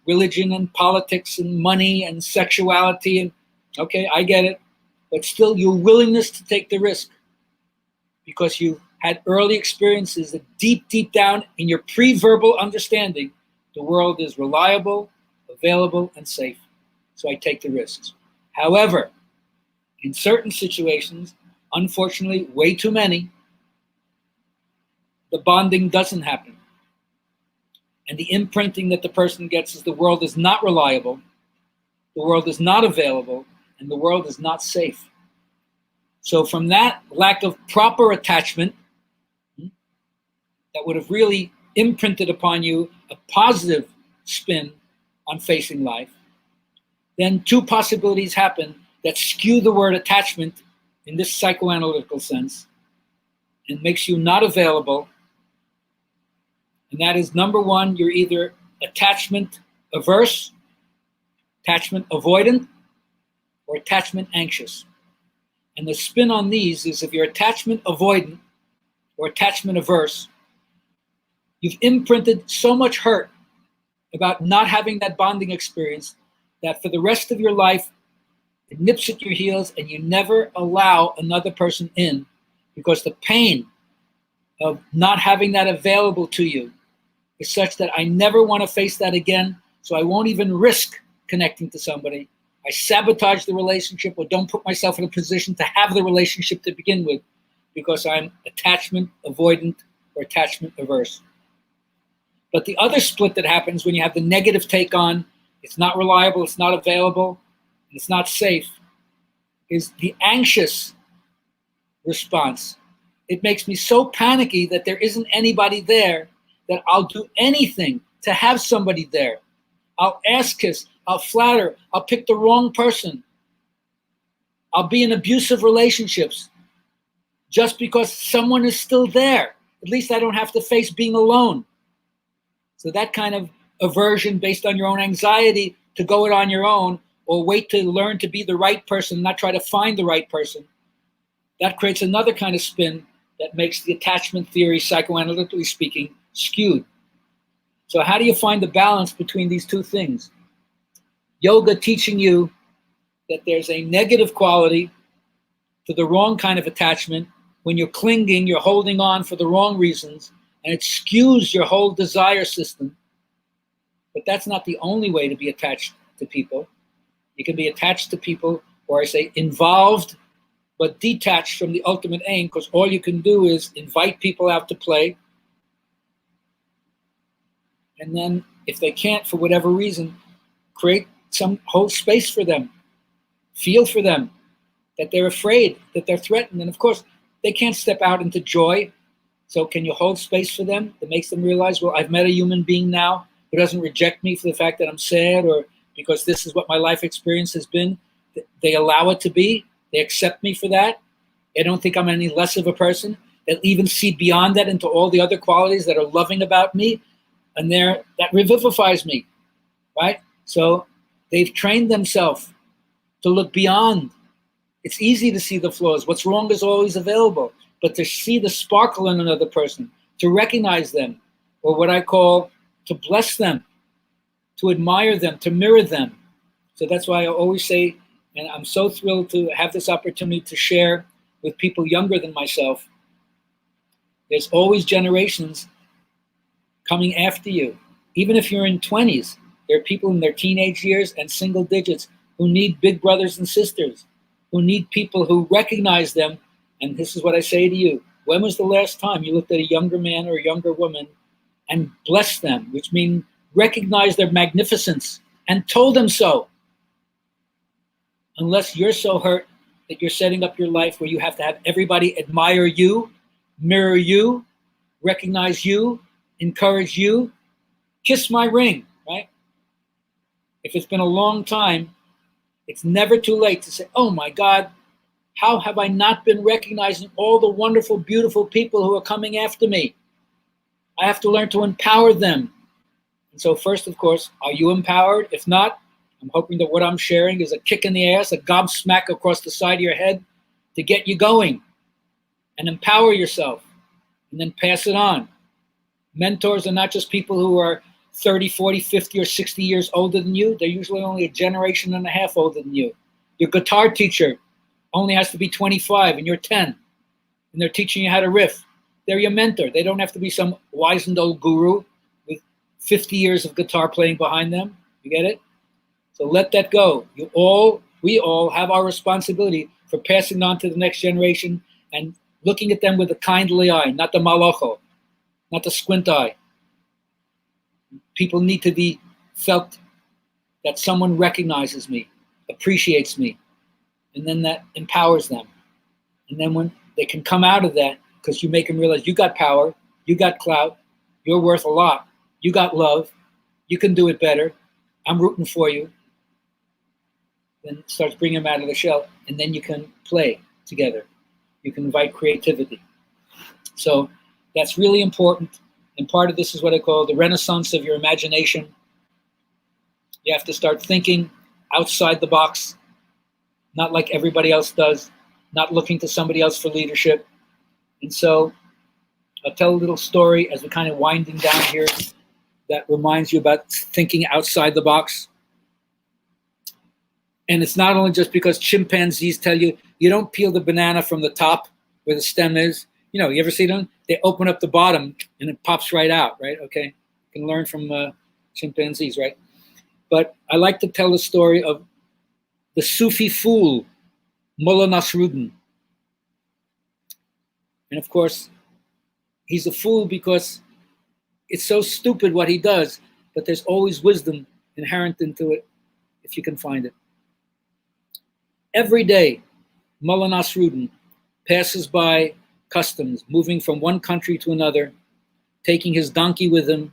S2: religion and politics and money and sexuality. And okay, I get it. But still your willingness to take the risk because you had early experiences that deep down in your pre-verbal understanding, the world is reliable, available, and safe. So I take the risks. However, In certain situations, unfortunately, way too many, the bonding doesn't happen. And the imprinting that the person gets is the world is not reliable, the world is not available, and the world is not safe. So from that lack of proper attachment that would have really imprinted upon you a positive spin on facing life, then two possibilities happen that skew the word attachment in this psychoanalytical sense and makes you not available. And that is, number one, you're either attachment averse, attachment avoidant, or attachment anxious. And the spin on these is, if you're attachment avoidant or attachment averse, you've imprinted so much hurt about not having that bonding experience that for the rest of your life, it nips at your heels and you never allow another person in, because the pain of not having that available to you is such that I never want to face that again, so I won't even risk connecting to somebody. I sabotage the relationship or don't put myself in a position to have the relationship to begin with because I'm attachment avoidant or attachment averse. But the other split that happens when you have the negative take on it's not reliable, it's not available, it's not safe, is the anxious response. It makes me so panicky that there isn't anybody there that I'll do anything to have somebody there. I'll ass kiss, I'll flatter, I'll pick the wrong person. I'll be in abusive relationships just because someone is still there. At least I don't have to face being alone. So that kind of aversion based on your own anxiety to go it on your own or wait to learn to be the right person, not try to find the right person, that creates another kind of spin that makes the attachment theory, psychoanalytically speaking, skewed. So how do you find the balance between these two things? Yoga teaching you that there's a negative quality to the wrong kind of attachment. When you're clinging, you're holding on for the wrong reasons, and it skews your whole desire system. But that's not the only way to be attached to people. You can be attached to people, or I say involved, but detached from the ultimate aim, because all you can do is invite people out to play. And then if they can't, for whatever reason, create some whole space for them. Feel for them, that they're afraid, that they're threatened. And of course, they can't step out into joy. So can you hold space for them that makes them realize, well, I've met a human being now who doesn't reject me for the fact that I'm sad or because this is what my life experience has been. They allow it to be. They accept me for that. They don't think I'm any less of a person. They'll even see beyond that into all the other qualities that are loving about me. And that revivifies me, right? So they've trained themselves to look beyond. It's easy to see the flaws. What's wrong is always available. But to see the sparkle in another person, to recognize them, or what I call to bless them, to admire them, to mirror them. So that's why I always say, and I'm so thrilled to have this opportunity to share with people younger than myself, there's always generations coming after you. Even if you're in 20s, there are people in their teenage years and single digits who need big brothers and sisters, who need people who recognize them. And this is what I say to you. When was the last time you looked at a younger man or a younger woman and blessed them, which means recognize their magnificence and told them so? Unless you're so hurt that you're setting up your life where you have to have everybody admire you, mirror you, recognize you, encourage you, kiss my ring, right? If it's been a long time, it's never too late to say, oh my God, how have I not been recognizing all the wonderful, beautiful people who are coming after me? I have to learn to empower them. And so first, of course, are you empowered? If not, I'm hoping that what I'm sharing is a kick in the ass, a gobsmack across the side of your head to get you going and empower yourself and then pass it on. Mentors are not just people who are 30, 40, 50, or 60 years older than you. They're usually only a generation and a half older than you. Your guitar teacher only has to be 25 and you're 10, and they're teaching you how to riff. They're your mentor. They don't have to be some wizened old guru with 50 years of guitar playing behind them. You get it? So let that go. We all have our responsibility for passing on to the next generation and looking at them with a kindly eye, not the malocho, not the squint eye. People need to be felt that someone recognizes me, appreciates me, and then that empowers them. And then when they can come out of that, because you make them realize you got power, you got clout, you're worth a lot, you got love, you can do it better, I'm rooting for you. Then it starts bringing them out of the shell, and then you can play together. You can invite creativity. So that's really important. And part of this is what I call the renaissance of your imagination. You have to start thinking outside the box, not like everybody else does, not looking to somebody else for leadership. And so I'll tell a little story as we're kind of winding down here that reminds you about thinking outside the box. And it's not only just because chimpanzees tell you, you don't peel the banana from the top where the stem is. You know, you ever see them? They open up the bottom and it pops right out, right? Okay, you can learn from chimpanzees, right? But I like to tell the story of the Sufi fool, Mullah Nasruddin. And of course, he's a fool because it's so stupid what he does, but there's always wisdom inherent into it if you can find it. Every day, Mullah Nasruddin passes by customs, moving from one country to another, taking his donkey with him,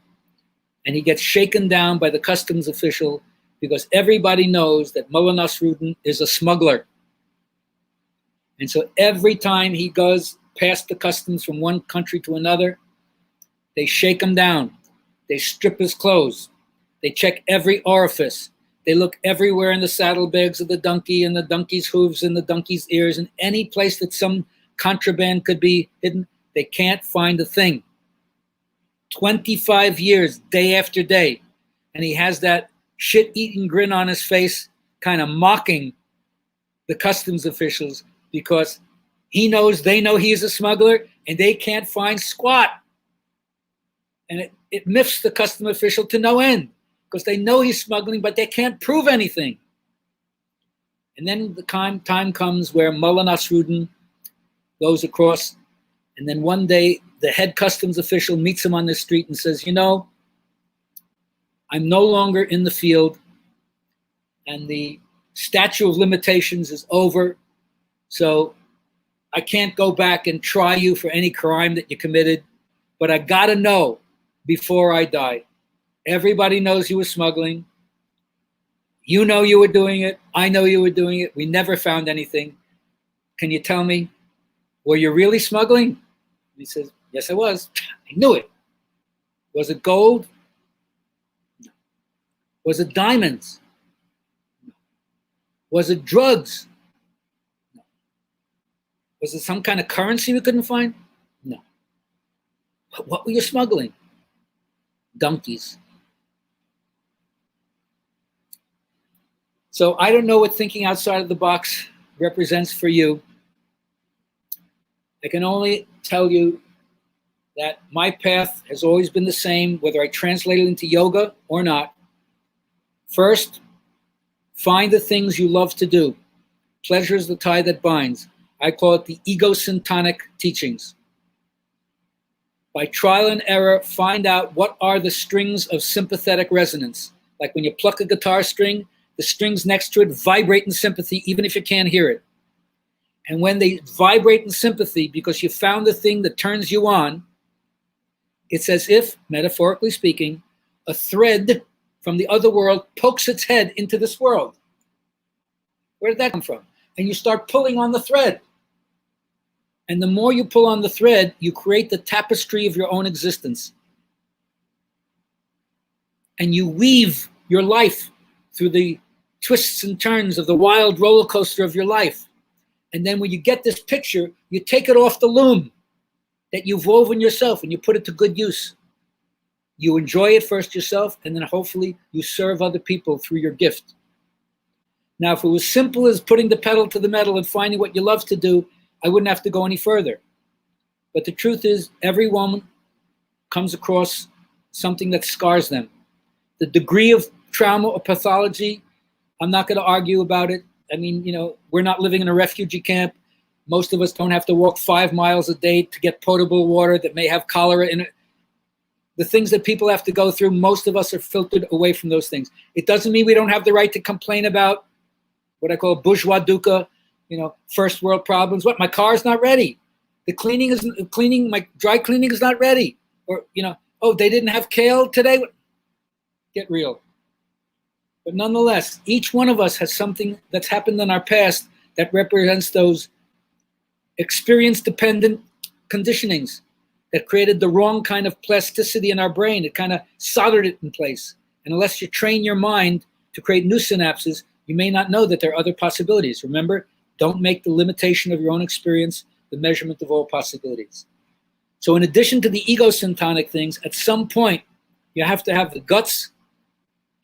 S2: and he gets shaken down by the customs official because everybody knows that Mullah Nasruddin is a smuggler. And so every time he goes past the customs from one country to another, they shake him down, they strip his clothes, they check every orifice, they look everywhere in the saddlebags of the donkey and the donkey's hooves and the donkey's ears and any place that some contraband could be hidden. They can't find a thing. 25 years, day after day. And he has that shit-eating grin on his face, kind of mocking the customs officials because he knows they know he's a smuggler and they can't find squat. And it miffs the custom official to no end because they know he's smuggling, but they can't prove anything. And then the time comes where Mullah Nasruddin goes across, and then one day the head customs official meets him on the street and says, you know, I'm no longer in the field and the statute of limitations is over, so I can't go back and try you for any crime that you committed, but I gotta know before I die. Everybody knows you were smuggling. You know you were doing it. I know you were doing it. We never found anything. Can you tell me, were you really smuggling? He says, yes, I was. I knew it. Was it gold? No. Was it diamonds? No. Was it drugs? No. Was it some kind of currency we couldn't find? No. What were you smuggling? Donkeys. So I don't know what thinking outside of the box represents for you. I can only tell you that my path has always been the same, whether I translate it into yoga or not. First, find the things you love to do. Pleasure is the tie that binds. I call it the egosyntonic teachings. By trial and error, find out what are the strings of sympathetic resonance. Like when you pluck a guitar string, the strings next to it vibrate in sympathy, even if you can't hear it. And when they vibrate in sympathy because you found the thing that turns you on, it's as if, metaphorically speaking, a thread from the other world pokes its head into this world. Where did that come from? And you start pulling on the thread. And the more you pull on the thread, you create the tapestry of your own existence. And you weave your life through the twists and turns of the wild roller coaster of your life. And then when you get this picture, you take it off the loom that you've woven yourself and you put it to good use. You enjoy it first yourself, and then hopefully you serve other people through your gift. Now, if it was simple as putting the pedal to the metal and finding what you love to do, I wouldn't have to go any further. But the truth is, every woman comes across something that scars them. The degree of trauma or pathology, I'm not going to argue about it. I mean, we're not living in a refugee camp. Most of us don't have to walk 5 miles a day to get potable water that may have cholera in it. The things that people have to go through, most of us are filtered away from those things. It doesn't mean we don't have the right to complain about what I call bourgeois dukkha, first world problems. What, my car's not ready. My dry cleaning is not ready. Or, oh, they didn't have kale today. Get real. But nonetheless, each one of us has something that's happened in our past that represents those experience-dependent conditionings that created the wrong kind of plasticity in our brain. It kind of soldered it in place. And unless you train your mind to create new synapses, you may not know that there are other possibilities. Remember, don't make the limitation of your own experience the measurement of all possibilities. So in addition to the ego-syntonic things, at some point, you have to have the guts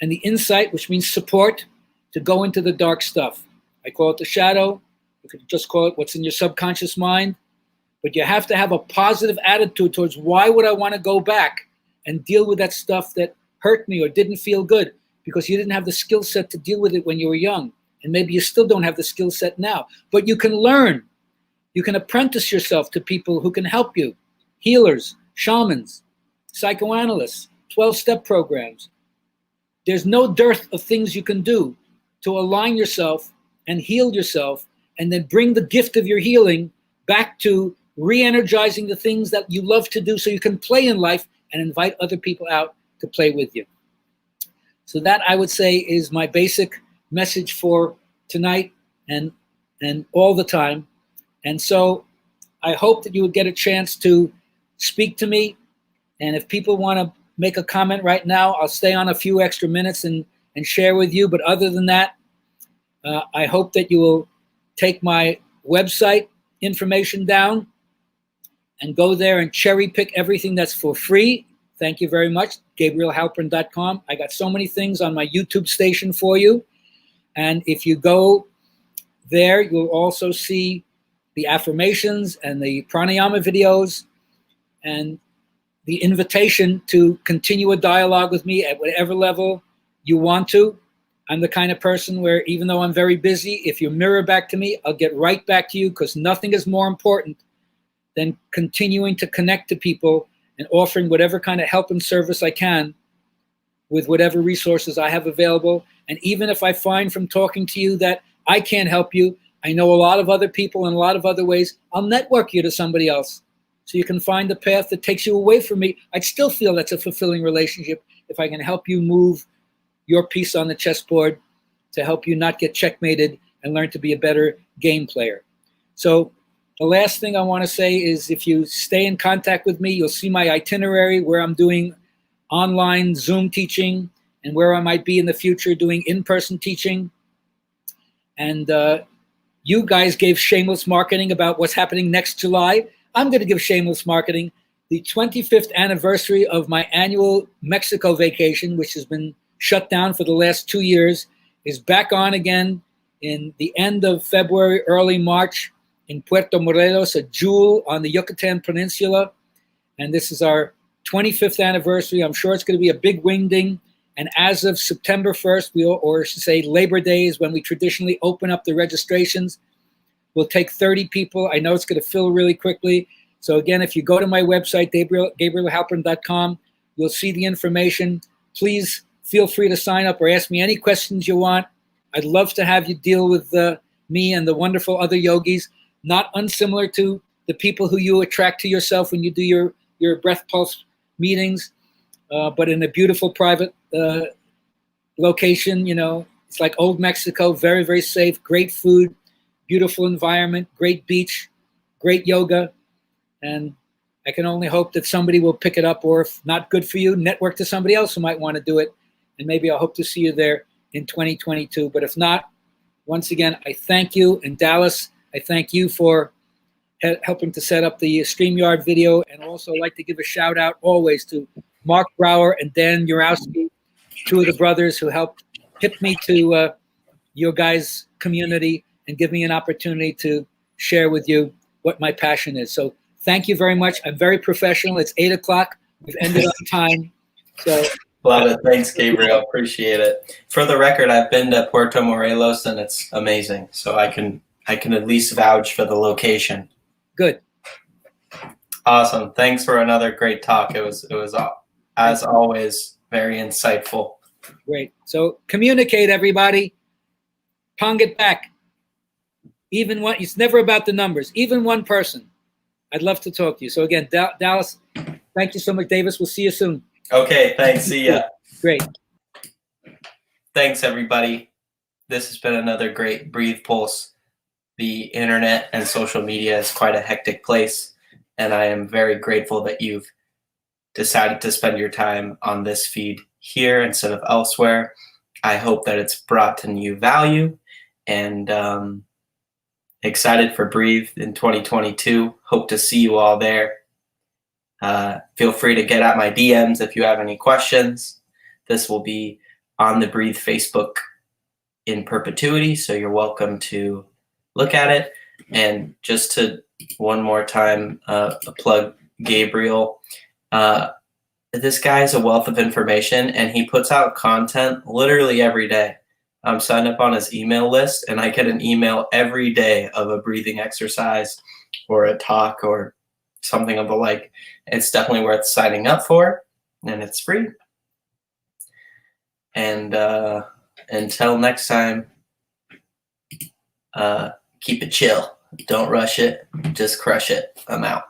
S2: and the insight, which means support, to go into the dark stuff. I call it the shadow. You could just call it what's in your subconscious mind. But you have to have a positive attitude towards why would I want to go back and deal with that stuff that hurt me or didn't feel good, because you didn't have the skill set to deal with it when you were young. And maybe you still don't have the skill set now. But you can learn. You can apprentice yourself to people who can help you. Healers, shamans, psychoanalysts, 12-step programs. There's no dearth of things you can do to align yourself and heal yourself, and then bring the gift of your healing back to re-energizing the things that you love to do so you can play in life and invite other people out to play with you. So that, I would say, is my basic message for tonight and all the time. And so I hope that you would get a chance to speak to me. And if people want to make a comment right now, I'll stay on a few extra minutes and share with you. But other than that, I hope that you will take my website information down and go there and cherry pick everything that's for free. Thank you very much, GabrielHalpern.com. I got so many things on my YouTube station for you. And if you go there, you'll also see the affirmations and the pranayama videos and the invitation to continue a dialogue with me at whatever level you want to. I'm the kind of person where, even though I'm very busy, if you mirror back to me, I'll get right back to you, because nothing is more important than continuing to connect to people and offering whatever kind of help and service I can with whatever resources I have available. And even if I find from talking to you that I can't help you, I know a lot of other people in a lot of other ways, I'll network you to somebody else so you can find the path that takes you away from me. I'd still feel that's a fulfilling relationship if I can help you move your piece on the chessboard to help you not get checkmated and learn to be a better game player. So the last thing I want to say is, if you stay in contact with me, you'll see my itinerary where I'm doing online Zoom teaching and where I might be in the future doing in-person teaching. And you guys gave shameless marketing about what's happening next July. I'm going to give shameless marketing. The 25th anniversary of my annual Mexico vacation, which has been shut down for the last 2 years, is back on again in the end of February, early March in Puerto Morelos, a jewel on the Yucatan Peninsula. And this is our 25th anniversary. I'm sure it's going to be a big wingding. And as of September 1st, or I should say Labor Day is when we traditionally open up the registrations. We'll take 30 people. I know it's going to fill really quickly. So again, if you go to my website, GabrielHalpern.com, you'll see the information. Please feel free to sign up or ask me any questions you want. I'd love to have you deal with me and the wonderful other yogis, not unsimilar to the people who you attract to yourself when you do your breath pulse meetings, but in a beautiful private location. It's like old Mexico, very, very safe, great food, beautiful environment, great beach, great yoga. And I can only hope that somebody will pick it up, or if not good for you, network to somebody else who might want to do it. And maybe I'll hope to see you there in 2022. But if not, once again, I thank you. And Dallas, I thank you for helping to set up the StreamYard video. And also like to give a shout out always to Mark Brower and Dan Urowski, two of the brothers who helped hip me to your guys' community and give me an opportunity to share with you what my passion is. So thank you very much. I'm very professional. It's 8 o'clock. We've ended on time. So
S1: Love it. Thanks, Gabriel. Appreciate it. For the record, I've been to Puerto Morelos and it's amazing. So I can at least vouch for the location.
S2: Good.
S1: Awesome. Thanks for another great talk. It was as always very insightful.
S2: Great. So communicate, everybody. Pong it back. Even one. It's never about the numbers. Even one person. I'd love to talk to you. So again, Dallas, thank you so much, Davis. We'll see you soon.
S1: Okay. Thanks. See ya.
S2: Great.
S1: Thanks, everybody. This has been another great Breathe Pulse. The internet and social media is quite a hectic place, and I am very grateful that you've decided to spend your time on this feed here instead of elsewhere. I hope that it's brought to you value, and excited for Breathe in 2022. Hope to see you all there. Feel free to get at my DMs if you have any questions. This will be on the Breathe Facebook in perpetuity, so you're welcome to look at it. And just to one more time plug Gabriel. This guy is a wealth of information, and he puts out content literally every day. I'm signed up on his email list, and I get an email every day of a breathing exercise or a talk or something of the like. It's definitely worth signing up for, and it's free. And until next time, keep it chill. Don't rush it. Just crush it. I'm out.